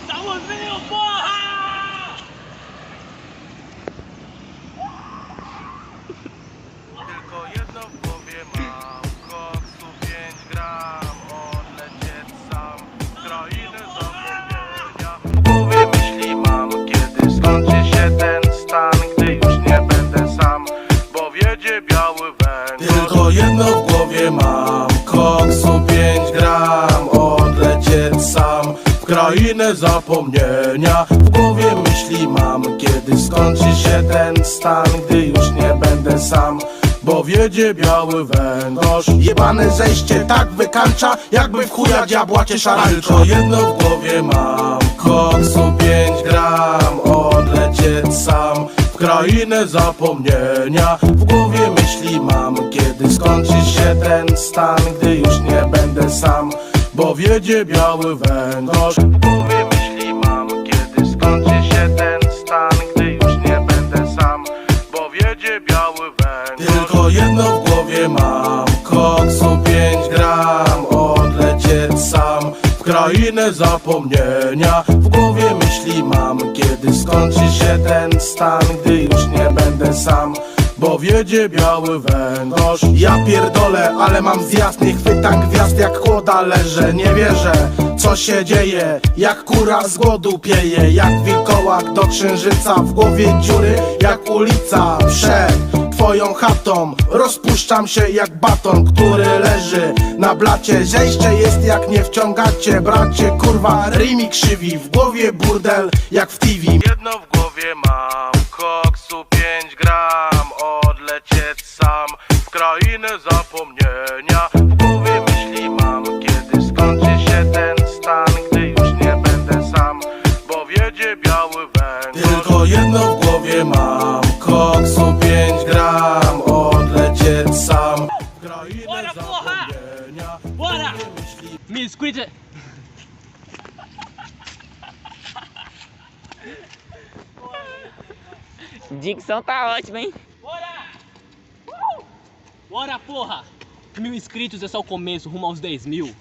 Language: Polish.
Założył, porra! Tylko jedno w głowie mam, koksu 5 gram, odlecieć sam z krainy zapomnienia. W głowie myśli mam, kiedy skończy się ten stan, gdy już nie będę sam, bo wiedzie biały węgiel. Tylko jedno w głowie mam, koksu 5 gram, odlecieć sam w krainę zapomnienia. W głowie myśli mam, kiedy skończy się ten stan, gdy już nie będę sam, bo wiedzie biały węgorz. Jebane zejście tak wykańcza, jakby w chuja diabła cię szarańcza. Tylko jedno w głowie mam, koksu 5 gram, odlecieć sam w krainę zapomnienia. W głowie myśli mam, kiedy skończy się ten stan, gdy już nie będę sam, bo wiedzie biały węgorz. W głowie myśli mam, kiedy skończy się ten stan, gdy już nie będę sam, bo wiedzie biały węgorz. Tylko jedno w głowie mam, koksu 5 gram, odlecieć sam w krainę zapomnienia. W głowie myśli mam, kiedy skończy się ten stan, gdy już nie będę sam, bo wiedzie biały węgorz. Ja pierdolę, ale mam zjazd, nie chwytam gwiazd, jak kłoda leżę. Nie wierzę, co się dzieje, jak kura z głodu pieje, jak wilkołak do księżyca, w głowie dziury jak ulica. Przed twoją chatą rozpuszczam się jak baton, który leży na blacie. Zejście jest jak nie wciągacie, bracie, kurwa, rymi krzywi. W głowie burdel jak w TV. Jedno w głowie mam, koksu 5 gram, odlecieć sam w krainę zapomnienia. W głowie myśli mam, kiedy skończy się ten stan, gdy już nie będę sam, bo wiedzie biały węgorz. Tylko jedno w głowie mam, koksu 5 gram, odlecieć sam w krainę Bora, porra! zapomnienia. Bora! Me inscrita. Dicção tá ótima, hein? Bora! Bora, porra! 1000 inscritos é só o começo, rumo aos 10 mil.